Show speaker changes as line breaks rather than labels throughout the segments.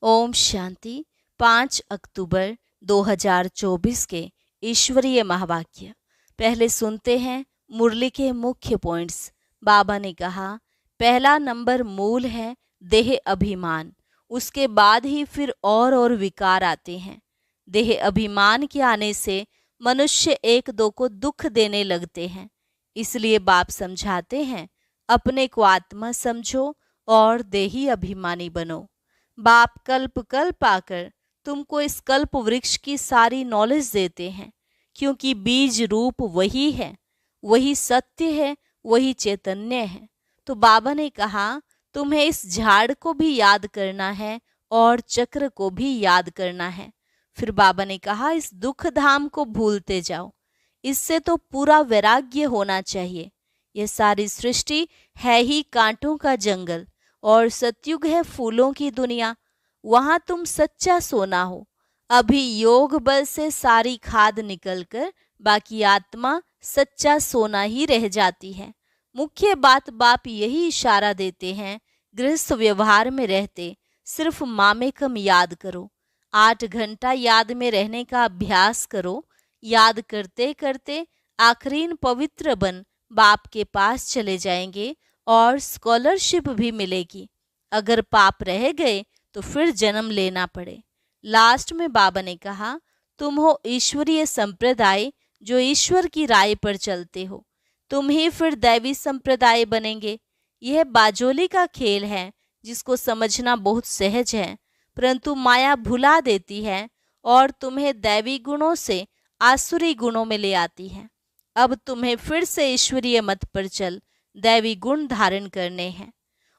ओम शांति। 5 अक्टूबर 2024 के ईश्वरीय महावाक्य। पहले सुनते हैं मुरली के मुख्य पॉइंट्स। बाबा ने कहा, पहला नंबर मूल है देह अभिमान, उसके बाद ही फिर और विकार आते हैं। देह अभिमान के आने से मनुष्य एक दो को दुख देने लगते हैं। इसलिए बाप समझाते हैं, अपने को आत्मा समझो और देही अभिमानी बनो। बाप कल्प कल्प आकर तुमको इस कल्प वृक्ष की सारी नॉलेज देते हैं, क्योंकि बीज रूप वही है, वही सत्य है, वही चैतन्य है। तो बाबा ने कहा, तुम्हें इस झाड़ को भी याद करना है और चक्र को भी याद करना है। फिर बाबा ने कहा, इस दुख धाम को भूलते जाओ। इससे तो पूरा वैराग्य होना चाहिए। यह सारी सृष्टि है ही कांटों का जंगल और सतयुग है फूलों की दुनिया। वहां तुम सच्चा सोना हो। अभी योग बल से सारी खाद निकलकर बाकी आत्मा सच्चा सोना ही रह जाती है। मुख्य बात बाप यही इशारा देते हैं, गृहस्थ व्यवहार में रहते सिर्फ मामेकम याद करो। 8 घंटा याद में रहने का अभ्यास करो। याद करते करते आखिरीन पवित्र बन बाप के पास चले जाएंगे और स्कॉलरशिप भी मिलेगी। अगर पाप रह गए तो फिर जन्म लेना पड़े। लास्ट में बाबा ने कहा, तुम हो ईश्वरीय संप्रदाय जो ईश्वर की राय पर चलते हो। तुम ही फिर दैवी संप्रदाय बनेंगे। यह बाजोली का खेल है जिसको समझना बहुत सहज है, परंतु माया भुला देती है और तुम्हें दैवी गुणों से आसुरी गुणों में ले आती है। अब तुम्हें फिर से ईश्वरीय मत पर चल दैवी गुण धारण करने हैं।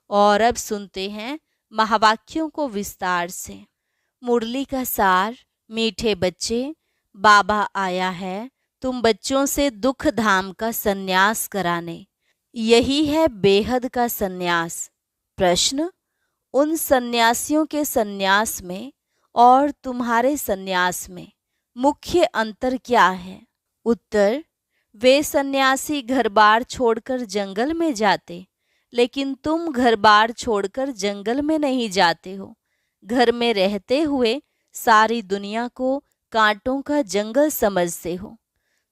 और अब सुनते हैं महावाक्यों को विस्तार से। मुरली का सार। मीठे बच्चे, बाबा आया है तुम बच्चों से दुख धाम का संन्यास कराने। यही है बेहद का संन्यास। प्रश्न, उन सन्यासियों के संन्यास में और तुम्हारे संन्यास में मुख्य अंतर क्या है? उत्तर, वे सन्यासी घर बार छोड़कर जंगल में जाते, लेकिन तुम घर बार छोड़कर जंगल में नहीं जाते हो। घर में रहते हुए सारी दुनिया को कांटों का जंगल समझते हो।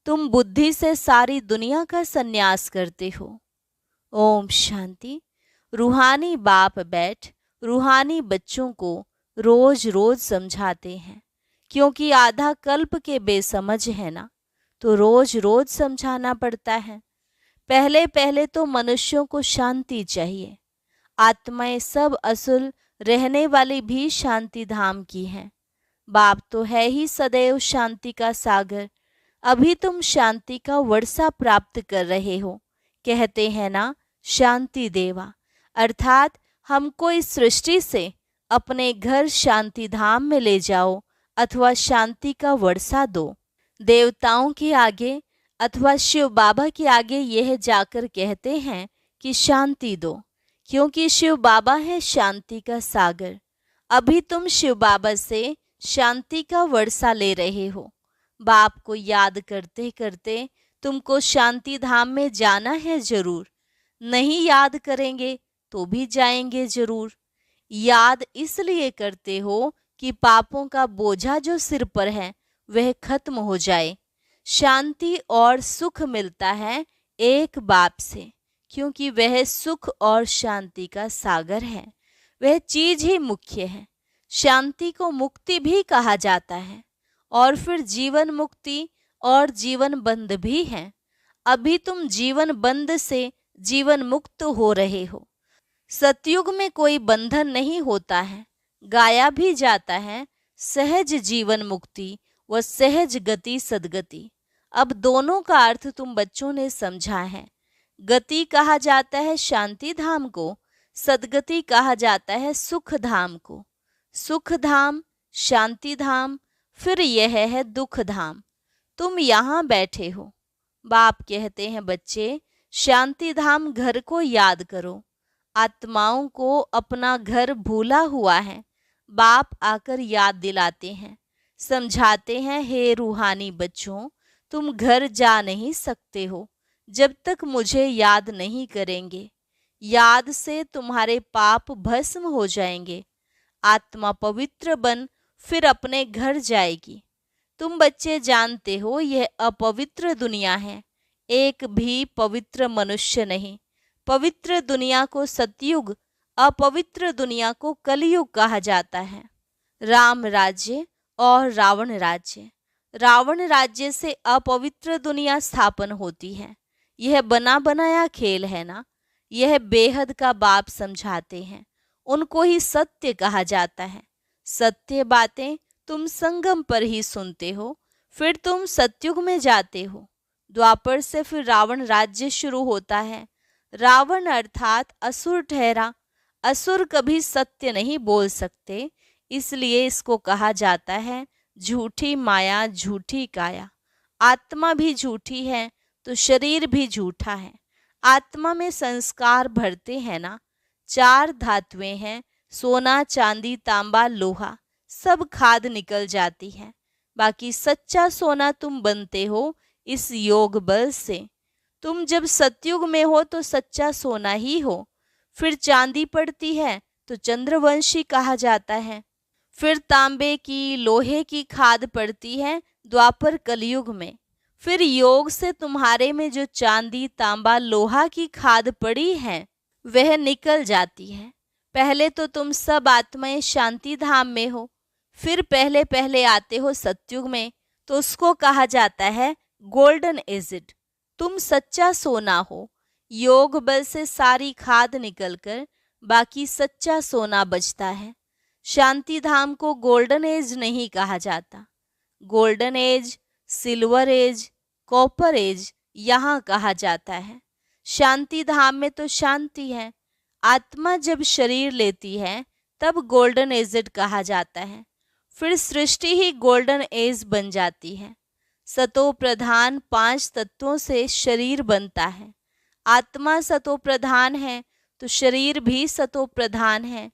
तुम बुद्धि से सारी दुनिया का संन्यास करते हो। ओम शांति। रूहानी बाप बैठ रूहानी बच्चों को रोज रोज समझाते हैं, क्योंकि आधा कल्प के बेसमझ है ना, तो रोज रोज समझाना पड़ता है। पहले पहले तो मनुष्यों को शांति चाहिए। आत्माएं सब असुल रहने वाली भी शांति धाम की हैं। बाप तो है ही सदैव शांति का सागर। अभी तुम शांति का वर्षा प्राप्त कर रहे हो। कहते हैं ना, शांति देवा, अर्थात हमको इस सृष्टि से अपने घर शांति धाम में ले जाओ अथवा शांति का वर्षा दो। देवताओं के आगे अथवा शिव बाबा के आगे यह जाकर कहते हैं कि शांति दो, क्योंकि शिव बाबा है शांति का सागर। अभी तुम शिव बाबा से शांति का वर्षा ले रहे हो। बाप को याद करते करते तुमको शांति धाम में जाना है जरूर। नहीं याद करेंगे तो भी जाएंगे जरूर। याद इसलिए करते हो कि पापों का बोझा जो सिर पर है वह खत्म हो जाए। शांति और सुख मिलता है एक बाप से, क्योंकि वह सुख और शांति का सागर है। वह चीज ही मुख्य है। शांति को मुक्ति भी कहा जाता है और फिर जीवन मुक्ति और जीवन बंध भी है। अभी तुम जीवन बंध से जीवन मुक्त हो रहे हो। सतयुग में कोई बंधन नहीं होता है, गाया भी जाता है सहज जीवन मुक्ति व सहज गति सदगति। अब दोनों का अर्थ तुम बच्चों ने समझा है। गति कहा जाता है शांति धाम को, सदगति कहा जाता है सुख धाम को। सुख धाम, शांति धाम, फिर यह है दुख धाम। तुम यहाँ बैठे हो। बाप कहते हैं, बच्चे शांति धाम घर को याद करो। आत्माओं को अपना घर भूला हुआ है। बाप आकर याद दिलाते हैं, समझाते हैं, हे रूहानी बच्चों, तुम घर जा नहीं सकते हो जब तक मुझे याद नहीं करेंगे। याद से तुम्हारे पाप भस्म हो जाएंगे। आत्मा पवित्र बन फिर अपने घर जाएगी। तुम बच्चे जानते हो यह अपवित्र दुनिया है, एक भी पवित्र मनुष्य नहीं। पवित्र दुनिया को सतयुग, अपवित्र दुनिया को कलयुग कहा जाता है। राम राज्य और रावण राज्य। रावण राज्य से अपवित्र दुनिया स्थापन होती है। यह बना बनाया खेल है ना। यह बेहद का बाप समझाते हैं, उनको ही सत्य कहा जाता है। सत्य बातें तुम संगम पर ही सुनते हो, फिर तुम सतयुग में जाते हो। द्वापर से फिर रावण राज्य शुरू होता है। रावण अर्थात असुर ठहरा। असुर कभी सत्य नहीं बोल सकते, इसलिए इसको कहा जाता है झूठी माया, झूठी काया। आत्मा भी झूठी है तो शरीर भी झूठा है। आत्मा में संस्कार भरते हैं ना। 4 धातुएं हैं, सोना, चांदी, तांबा, लोहा, सब खाद निकल जाती है। बाकी सच्चा सोना तुम बनते हो इस योग बल से। तुम जब सतयुग में हो तो सच्चा सोना ही हो। फिर चांदी पड़ती है तो चंद्रवंशी कहा जाता है। फिर तांबे की, लोहे की खाद पड़ती है द्वापर कलयुग में। फिर योग से तुम्हारे में जो चांदी, तांबा, लोहा की खाद पड़ी है वह निकल जाती है। पहले तो तुम सब आत्माएं शांति धाम में हो, फिर पहले पहले आते हो सतयुग में, तो उसको कहा जाता है गोल्डन एजिड। तुम सच्चा सोना हो। योग बल से सारी खाद निकलकर बाकी सच्चा सोना बचता है। शांति धाम को गोल्डन एज नहीं कहा जाता। Golden age, silver age, copper age यहाँ कहा जाता है। शांति धाम में तो शांति है। आत्मा जब शरीर लेती है तब गोल्डन एज कहा जाता है। फिर सृष्टि ही गोल्डन एज बन जाती है। सतो प्रधान 5 तत्वों से शरीर बनता है। आत्मा सतो प्रधान है तो शरीर भी सतो प्रधान है।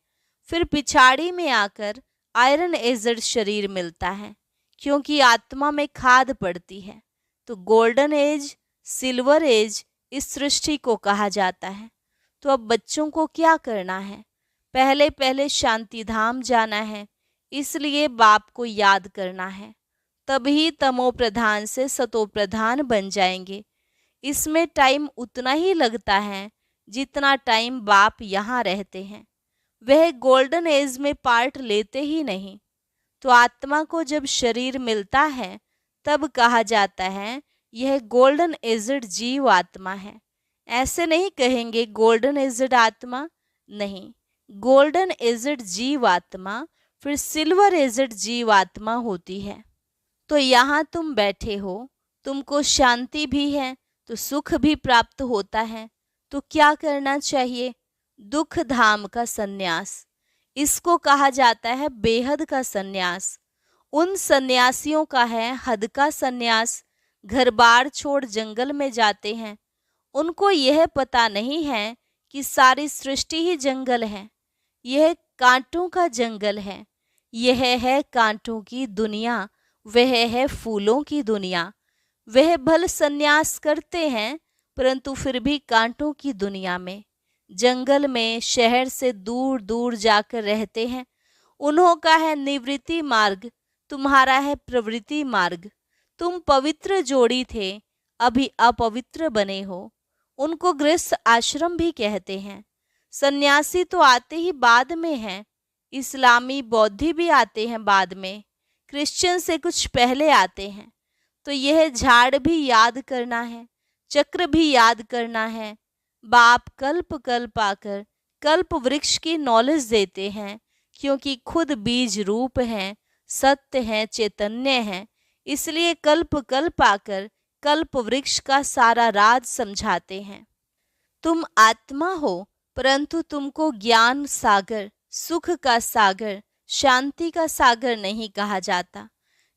फिर पिछाड़ी में आकर आयरन एजड शरीर मिलता है, क्योंकि आत्मा में खाद पड़ती है। तो गोल्डन एज, सिल्वर एज इस सृष्टि को कहा जाता है। तो अब बच्चों को क्या करना है? पहले पहले शांति धाम जाना है, इसलिए बाप को याद करना है। तभी तमो प्रधान से सतो प्रधान बन जाएंगे। इसमें टाइम उतना ही लगता है जितना टाइम बाप यहाँ रहते हैं। वह गोल्डन एज में पार्ट लेते ही नहीं। तो आत्मा को जब शरीर मिलता है तब कहा जाता है यह गोल्डन एजड जीव आत्मा है। ऐसे नहीं कहेंगे गोल्डन एजड आत्मा, नहीं, गोल्डन एजड जीव आत्मा फिर सिल्वर एजड जीव आत्मा होती है। तो यहाँ तुम बैठे हो, तुमको शांति भी है तो सुख भी प्राप्त होता है। तो क्या करना चाहिए? दुख धाम का सन्यास। इसको कहा जाता है बेहद का सन्यास। उन सन्यासियों का है हद का सन्यास। घर बार छोड़ जंगल में जाते हैं। उनको यह पता नहीं है कि सारी सृष्टि ही जंगल है। यह कांटों का जंगल है। यह है कांटों की दुनिया, वह है फूलों की दुनिया। वह भल सन्यास करते हैं परंतु फिर भी कांटों की दुनिया में, जंगल में, शहर से दूर दूर जाकर रहते हैं। उन्हों का है निवृत्ति मार्ग, तुम्हारा है प्रवृत्ति मार्ग। तुम पवित्र जोड़ी थे, अभी अपवित्र बने हो। उनको गृहस्थ आश्रम भी कहते हैं। सन्यासी तो आते ही बाद में हैं। इस्लामी बौद्धि भी आते हैं बाद में। क्रिश्चियन से कुछ पहले आते हैं। तो यह झाड़ भी याद करना है, चक्र भी याद करना है। बाप कल्प कल्प आकर कल्प वृक्ष की नॉलेज देते हैं, क्योंकि खुद बीज रूप हैं, सत्य हैं, चैतन्य हैं। इसलिए कल्प कल्प आकर कल्प वृक्ष का सारा राज समझाते हैं। तुम आत्मा हो परंतु तुमको ज्ञान सागर, सुख का सागर, शांति का सागर नहीं कहा जाता।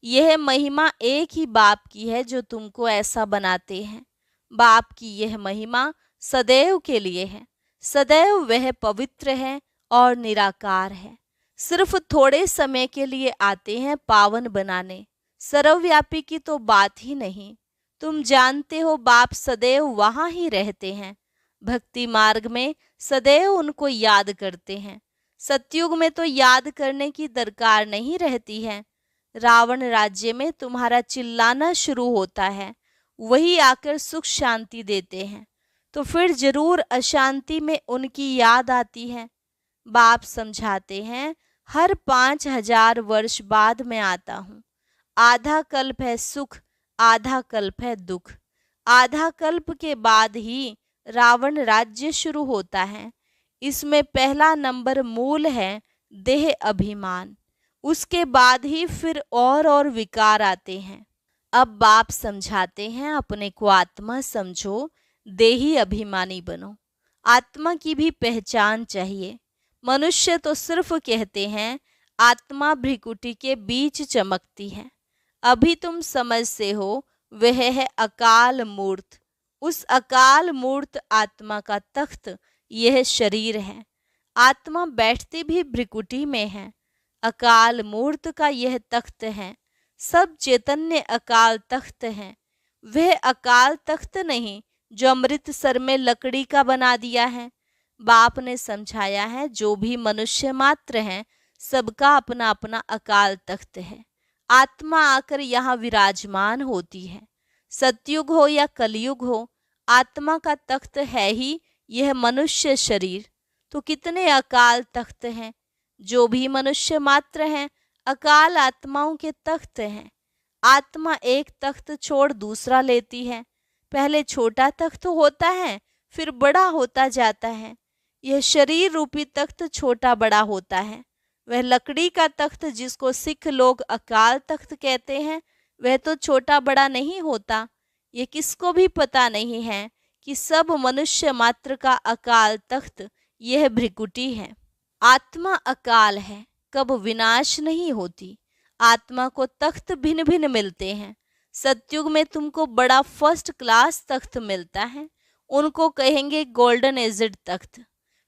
यह महिमा एक ही बाप की है जो तुमको ऐसा बनाते हैं। बाप की यह महिमा सदैव के लिए है। सदैव वह पवित्र है और निराकार है। सिर्फ थोड़े समय के लिए आते हैं पावन बनाने। सर्वव्यापी की तो बात ही नहीं। तुम जानते हो बाप सदैव वहाँ ही रहते हैं। भक्ति मार्ग में सदैव उनको याद करते हैं। सतयुग में तो याद करने की दरकार नहीं रहती है। रावण राज्य में तुम्हारा चिल्लाना शुरू होता है, वही आकर सुख शांति देते हैं, तो फिर जरूर अशांति में उनकी याद आती है। बाप समझाते हैं, हर 5000 वर्ष बाद मैं आता हूँ। आधा कल्प है सुख, आधा कल्प है दुख। आधा कल्प के बाद ही रावण राज्य शुरू होता है। इसमें पहला नंबर मूल है देह अभिमान, उसके बाद ही फिर और विकार आते हैं। अब बाप समझाते हैं, अपने को आत्मा समझो, देही अभिमानी बनो। आत्मा की भी पहचान चाहिए। मनुष्य तो सिर्फ कहते हैं आत्मा भ्रिकुटी के बीच चमकती है। अभी तुम समझते हो वह है अकाल मूर्त। उस अकाल मूर्त आत्मा का तख्त यह शरीर है। आत्मा बैठती भी भ्रिकुटी में है। अकाल मूर्त का यह तख्त है। सब चैतन्य अकाल तख्त है। वह अकाल तख्त नहीं जो अमृतसर में लकड़ी का बना दिया है। बाप ने समझाया है, जो भी मनुष्य मात्र हैं, सबका अपना अपना अकाल तख्त है। आत्मा आकर यहाँ विराजमान होती है। सतयुग हो या कलयुग हो, आत्मा का तख्त है ही यह मनुष्य शरीर। तो कितने अकाल तख्त हैं। जो भी मनुष्य मात्र हैं, अकाल आत्माओं के तख्त हैं। आत्मा एक तख्त छोड़ दूसरा लेती है। पहले छोटा तख्त होता है, फिर बड़ा होता जाता है। यह शरीर रूपी तख्त छोटा बड़ा होता है। वह लकड़ी का तख्त जिसको सिख लोग अकाल तख्त कहते हैं, वह तो छोटा बड़ा नहीं होता। ये किसको भी पता नहीं है कि सब मनुष्य मात्र का अकाल तख्त यह भ्रिकुटी है। आत्मा अकाल है, कब विनाश नहीं होती। आत्मा को तख्त भिन्न भिन्न मिलते हैं। सतयुग में तुमको बड़ा फर्स्ट क्लास तख्त मिलता है, उनको कहेंगे गोल्डन एजेड तख्त।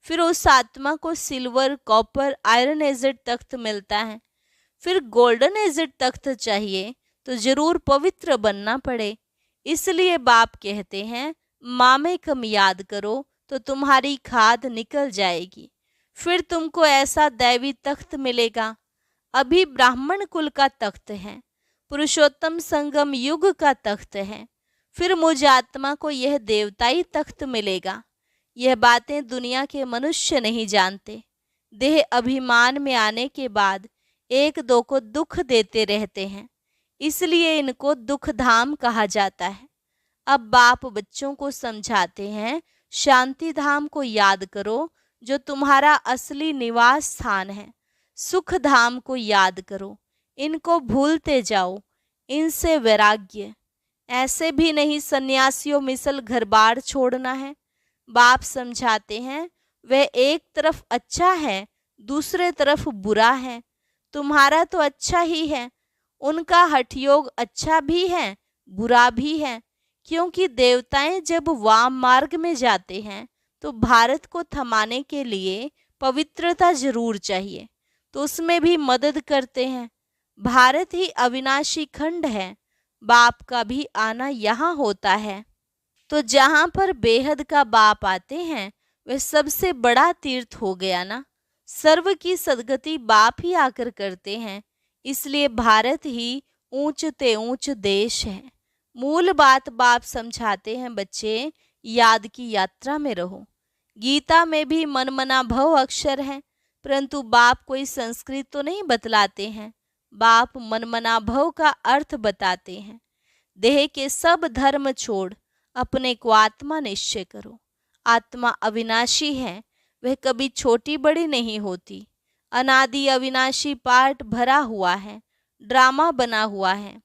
फिर उस आत्मा को सिल्वर, कॉपर, आयरन एजेड तख्त मिलता है। फिर गोल्डन एजेड तख्त चाहिए तो जरूर पवित्र बनना पड़े। इसलिए बाप कहते हैं, मामे कम याद करो तो तुम्हारी खाद निकल जाएगी। फिर तुमको ऐसा दैवी तख्त मिलेगा। अभी ब्राह्मण कुल का तख्त है, पुरुषोत्तम संगम युग का तख्त है। फिर मुझ आत्मा को यह देवताई तख्त मिलेगा। यह बातें दुनिया के मनुष्य नहीं जानते। देह अभिमान में आने के बाद एक दो को दुख देते रहते हैं, इसलिए इनको दुख धाम कहा जाता है। अब बाप बच्चों को समझाते हैं, शांति धाम को याद करो जो तुम्हारा असली निवास स्थान है। सुख धाम को याद करो, इनको भूलते जाओ, इनसे वैराग्य। ऐसे भी नहीं सन्यासियों मिसल घर बार छोड़ना है। बाप समझाते हैं, वह एक तरफ अच्छा है, दूसरे तरफ बुरा है। तुम्हारा तो अच्छा ही है, उनका हठयोग अच्छा भी है, बुरा भी है। क्योंकि देवताएं जब वाम मार्ग में जाते हैं तो भारत को थमाने के लिए पवित्रता जरूर चाहिए, तो उसमें भी मदद करते हैं। भारत ही अविनाशी खंड है। बाप का भी आना यहाँ होता है। तो जहाँ पर बेहद का बाप आते हैं, वह सबसे बड़ा तीर्थ हो गया ना। सर्व की सदगति बाप ही आकर करते हैं, इसलिए भारत ही ऊंचते ऊंच देश है। मूल बात बाप समझाते हैं, बच्चे याद की यात्रा में रहो। गीता में भी मनमना भव अक्षर है, परंतु बाप कोई संस्कृत तो नहीं बतलाते हैं। बाप मनमना भव का अर्थ बताते हैं। देह के सब धर्म छोड़ अपने को आत्मा निश्चय करो। आत्मा अविनाशी है, वह कभी छोटी बड़ी नहीं होती। अनादि अविनाशी पार्ट भरा हुआ है, ड्रामा बना हुआ है।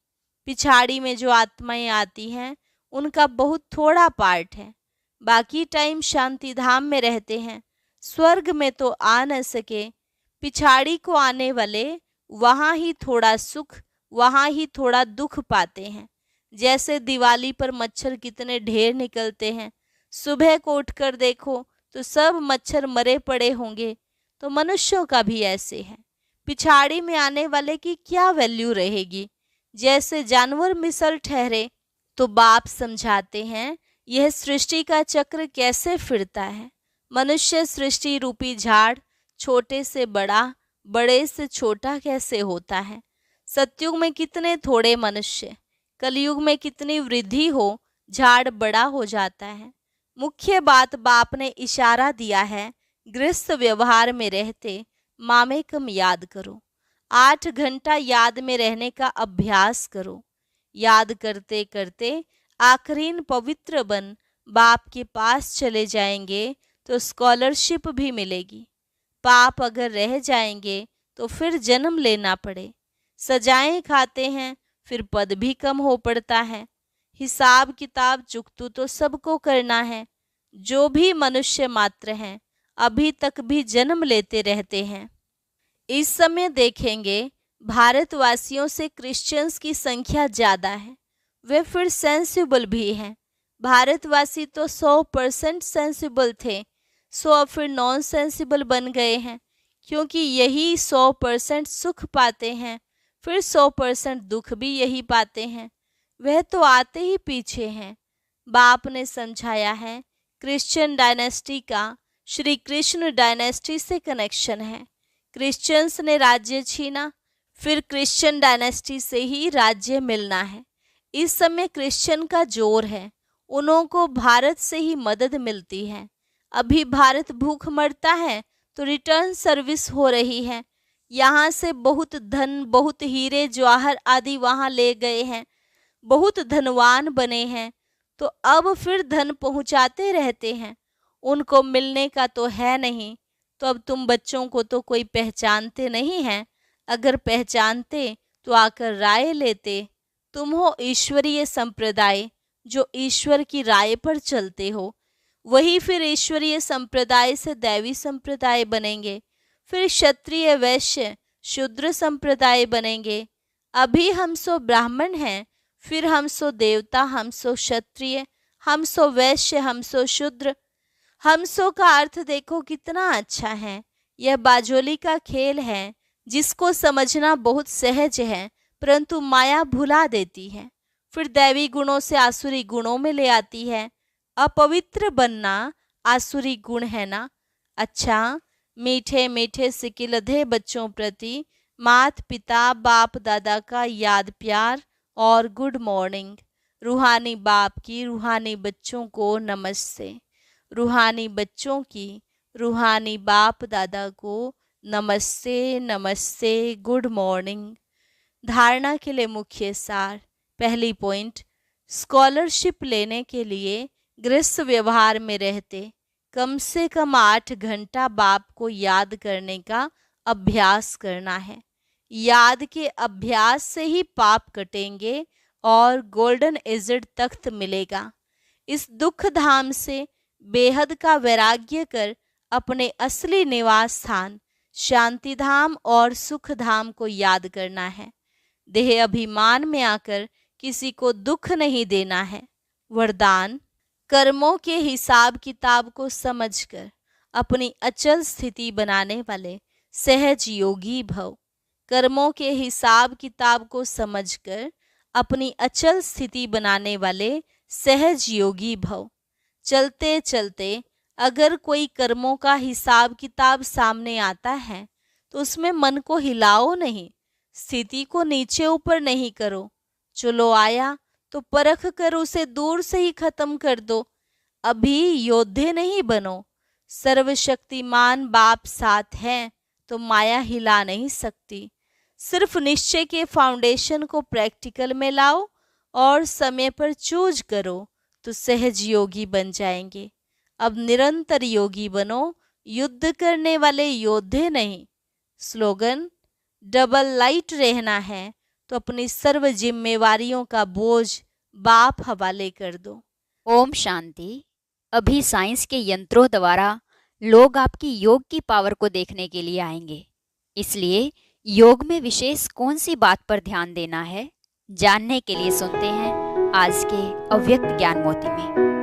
पिछाड़ी में जो आत्माएं आती हैं, उनका बहुत थोड़ा पार्ट है। बाकी टाइम शांति धाम में रहते हैं। स्वर्ग में तो आ न सके। पिछाड़ी को आने वाले वहाँ ही थोड़ा सुख, वहाँ ही थोड़ा दुख पाते हैं। जैसे दिवाली पर मच्छर कितने ढेर निकलते हैं, सुबह को उठकर देखो तो सब मच्छर मरे पड़े होंगे। तो मनुष्यों का भी ऐसे है। पिछाड़ी में आने वाले की क्या वैल्यू रहेगी, जैसे जानवर मिसल ठहरे। तो बाप समझाते हैं, यह सृष्टि का चक्र कैसे फिरता है। मनुष्य सृष्टि रूपी झाड़ छोटे से बड़ा, बड़े से छोटा कैसे होता है। सतयुग में कितने थोड़े मनुष्य, कलयुग में कितनी वृद्धि हो, झाड़ बड़ा हो जाता है। मुख्य बात बाप ने इशारा दिया है, गृहस्थ व्यवहार में रहते मामेकम याद करो। 8 घंटा याद में रहने का अभ्यास करो। याद करते करते आखिरीन पवित्र बन बाप के पास चले जाएंगे तो स्कॉलरशिप भी मिलेगी। पाप अगर रह जाएंगे तो फिर जन्म लेना पड़े। सजाएं खाते हैं फिर पद भी कम हो पड़ता है। हिसाब किताब चुकतू तो सबको करना है। जो भी मनुष्य मात्र हैं अभी तक भी जन्म लेते रहते हैं। इस समय देखेंगे भारतवासियों से क्रिश्चियंस की संख्या ज़्यादा है। वे फिर सेंसिबल भी हैं। भारतवासी तो 100% सेंसिबल थे, सो अब फिर नॉन सेंसिबल बन गए हैं, क्योंकि यही 100% सुख पाते हैं, फिर 100% दुख भी यही पाते हैं। वह तो आते ही पीछे हैं। बाप ने समझाया है, क्रिश्चियन डायनेस्टी का श्री कृष्ण डायनेस्टी से कनेक्शन है। क्रिश्चियंस ने राज्य छीना, फिर क्रिश्चियन डायनेस्टी से ही राज्य मिलना है। इस समय क्रिश्चियन का जोर है, उन्हों को भारत से ही मदद मिलती है। अभी भारत भूख मरता है तो रिटर्न सर्विस हो रही है। यहाँ से बहुत धन, बहुत हीरे जवाहर आदि वहाँ ले गए हैं, बहुत धनवान बने हैं, तो अब फिर धन पहुँचाते रहते हैं। उनको मिलने का तो है नहीं, तो अब तुम बच्चों को तो कोई पहचानते नहीं हैं। अगर पहचानते तो आकर राय लेते। तुम हो ईश्वरीय संप्रदाय, जो ईश्वर की राय पर चलते हो। वही फिर ईश्वरीय संप्रदाय से दैवी संप्रदाय बनेंगे, फिर क्षत्रिय वैश्य शूद्र संप्रदाय बनेंगे। अभी हम सो ब्राह्मण हैं, फिर हम सो देवता, हम सो क्षत्रिय, हम सो वैश्य, हम सो शूद्र। हम सो का अर्थ देखो कितना अच्छा है। यह बाजोली का खेल है, जिसको समझना बहुत सहज है, परंतु माया भुला देती है, फिर दैवी गुणों से आसुरी गुणों में ले आती है। अपवित्र बनना आसुरी गुण है ना। अच्छा, मीठे मीठे सिकिलधे बच्चों प्रति मात पिता बाप दादा का याद प्यार और गुड मॉर्निंग। रूहानी बाप की रूहानी बच्चों को नमस्ते। रूहानी बच्चों की रूहानी बाप दादा को नमस्ते नमस्ते, गुड मॉर्निंग। धारणा के लिए मुख्य सार। पहली पॉइंट, स्कॉलरशिप लेने के लिए गृहस्थ व्यवहार में रहते कम से कम 8 घंटा बाप को याद करने का अभ्यास करना है। याद के अभ्यास से ही पाप कटेंगे और गोल्डन एजेड तख्त मिलेगा। इस दुख धाम से बेहद का वैराग्य कर अपने असली निवास स्थान शांति धाम और सुख धाम को याद करना है। देह अभिमान में आकर किसी को दुख नहीं देना है। वरदान, कर्मों के हिसाब किताब को समझकर अपनी अचल स्थिति बनाने वाले सहज योगी भव। कर्मों के हिसाब किताब को समझकर अपनी अचल स्थिति बनाने वाले सहज योगी भव। चलते चलते अगर कोई कर्मों का हिसाब किताब सामने आता है तो उसमें मन को हिलाओ नहीं, स्थिति को नीचे ऊपर नहीं करो। चलो आया तो परख कर उसे दूर से ही खत्म कर दो। अभी योद्धे नहीं बनो। सर्वशक्तिमान बाप साथ है तो माया हिला नहीं सकती। सिर्फ निश्चय के फाउंडेशन को प्रैक्टिकल में लाओ और समय पर चूज करो तो सहज योगी बन जाएंगे। अब निरंतर योगी बनो, युद्ध करने वाले योद्धे नहीं। स्लोगन, डबल लाइट रहना है तो अपनी सर्व जिम्मेवारियों का बोझ बाप हवाले कर दो।
ओम शांति। अभी साइंस के यंत्रों द्वारा लोग आपकी योग की पावर को देखने के लिए आएंगे, इसलिए योग में विशेष कौन सी बात पर ध्यान देना है, जानने के लिए सुनते हैं आज के अव्यक्त ज्ञान मोती में।